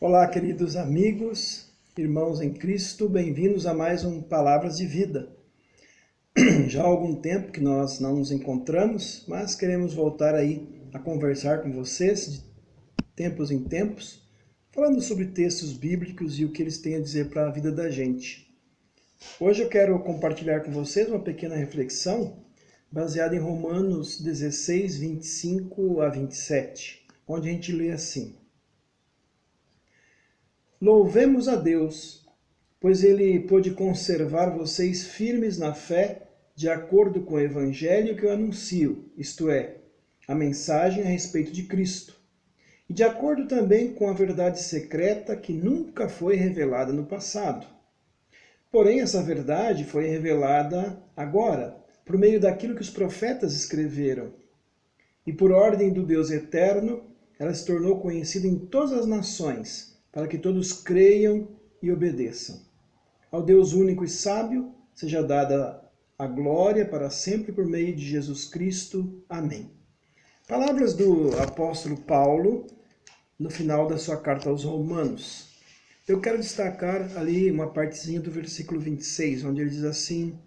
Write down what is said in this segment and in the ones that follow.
Olá, queridos amigos, irmãos em Cristo, bem-vindos a mais um Palavras de Vida. Já há algum tempo que nós não nos encontramos, mas queremos voltar aí a conversar com vocês de tempos em tempos, falando sobre textos bíblicos e o que eles têm a dizer para a vida da gente. Hoje eu quero compartilhar com vocês uma pequena reflexão baseada em Romanos 16, 25 a 27, onde a gente lê assim: Louvemos a Deus, pois Ele pôde conservar vocês firmes na fé, de acordo com o Evangelho que eu anuncio, isto é, a mensagem a respeito de Cristo, e de acordo também com a verdade secreta que nunca foi revelada no passado. Porém, essa verdade foi revelada agora, por meio daquilo que os profetas escreveram. E por ordem do Deus eterno, ela se tornou conhecida em todas as nações, para que todos creiam e obedeçam. Ao Deus único e sábio, seja dada a glória para sempre por meio de Jesus Cristo. Amém. Palavras do apóstolo Paulo, no final da sua carta aos Romanos. Eu quero destacar ali uma partezinha do versículo 26, onde ele diz assim: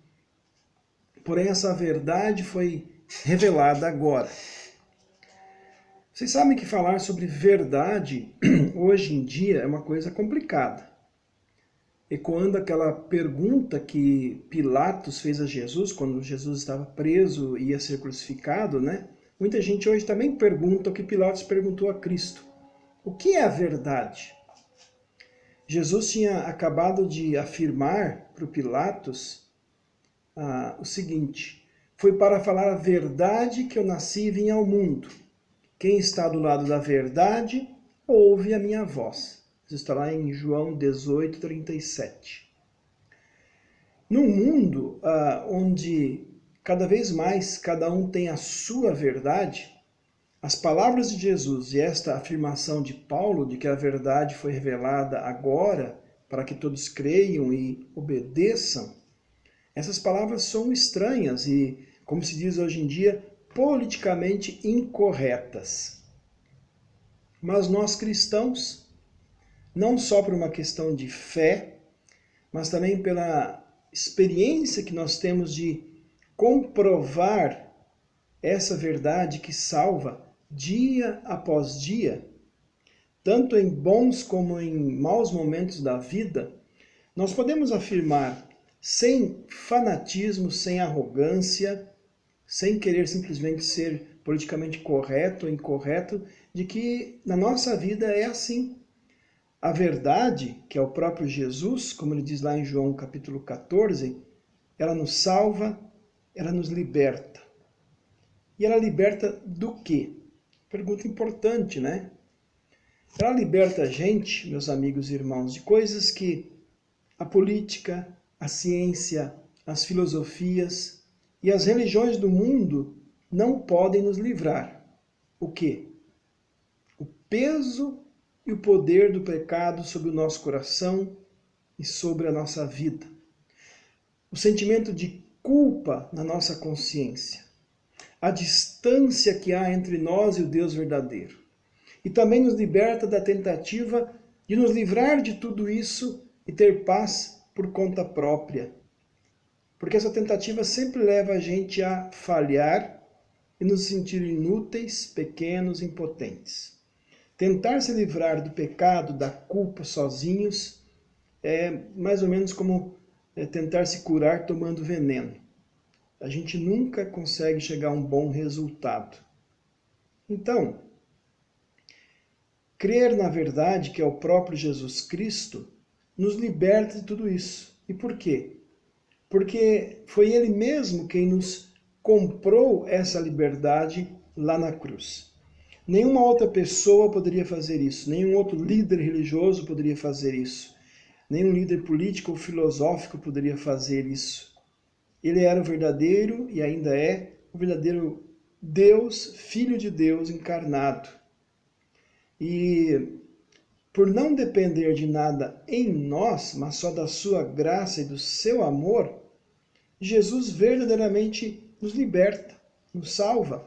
porém essa verdade foi revelada agora. Vocês sabem que falar sobre verdade hoje em dia é uma coisa complicada. Ecoando aquela pergunta que Pilatos fez a Jesus quando Jesus estava preso e ia ser crucificado, né? Muita gente hoje também pergunta o que Pilatos perguntou a Cristo: o que é a verdade? Jesus tinha acabado de afirmar para o Pilatos o seguinte: foi para falar a verdade que eu nasci e vim ao mundo. Quem está do lado da verdade, ouve a minha voz. Isso está lá em João 18, 37. Num mundo onde cada vez mais cada um tem a sua verdade, as palavras de Jesus e esta afirmação de Paulo de que a verdade foi revelada agora para que todos creiam e obedeçam, essas palavras são estranhas e, como se diz hoje em dia, politicamente incorretas. Mas nós cristãos, não só por uma questão de fé, mas também pela experiência que nós temos de comprovar essa verdade que salva dia após dia, tanto em bons como em maus momentos da vida, nós podemos afirmar, sem fanatismo, sem arrogância, sem querer simplesmente ser politicamente correto ou incorreto, de que na nossa vida é assim. A verdade, que é o próprio Jesus, como ele diz lá em João capítulo 14, ela nos salva, ela nos liberta. E ela liberta do quê? Pergunta importante, né? Ela liberta a gente, meus amigos e irmãos, de coisas que a política, a ciência, as filosofias e as religiões do mundo não podem nos livrar. O quê? O peso e o poder do pecado sobre o nosso coração e sobre a nossa vida. O sentimento de culpa na nossa consciência. A distância que há entre nós e o Deus verdadeiro. E também nos liberta da tentativa de nos livrar de tudo isso e ter paz por conta própria. Porque essa tentativa sempre leva a gente a falhar e nos sentir inúteis, pequenos, impotentes. Tentar se livrar do pecado, da culpa sozinhos, é mais ou menos como tentar se curar tomando veneno. A gente nunca consegue chegar a um bom resultado. Então, crer na verdade, que é o próprio Jesus Cristo, nos liberta de tudo isso. E por quê? Porque foi Ele mesmo quem nos comprou essa liberdade lá na cruz. Nenhuma outra pessoa poderia fazer isso, nenhum outro líder religioso poderia fazer isso, nenhum líder político ou filosófico poderia fazer isso. Ele era o verdadeiro e ainda é o verdadeiro Deus, Filho de Deus encarnado. E por não depender de nada em nós, mas só da sua graça e do seu amor, Jesus verdadeiramente nos liberta, nos salva,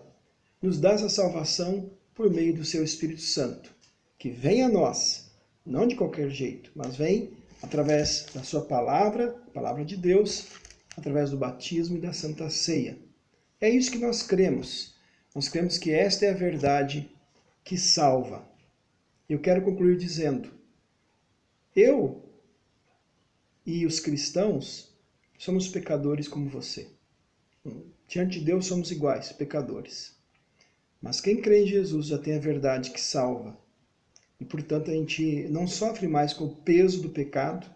nos dá essa salvação por meio do seu Espírito Santo, que vem a nós Não de qualquer jeito, mas vem através da sua palavra, a palavra de Deus, através do batismo e da Santa Ceia. É isso que nós cremos. Nós cremos que esta é a verdade que salva. Eu quero concluir dizendo, eu e os cristãos somos pecadores como você. Diante de Deus somos iguais, pecadores. Mas quem crê em Jesus já tem a verdade que salva. E, portanto, a gente não sofre mais com o peso do pecado,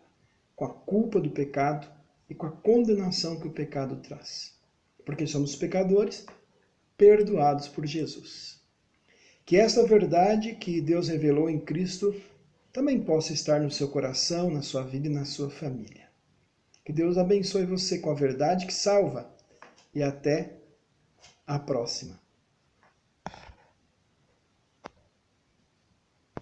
com a culpa do pecado e com a condenação que o pecado traz. Porque somos pecadores perdoados por Jesus. Que esta verdade que Deus revelou em Cristo também possa estar no seu coração, na sua vida e na sua família. Que Deus abençoe você com a verdade que salva. E até a próxima.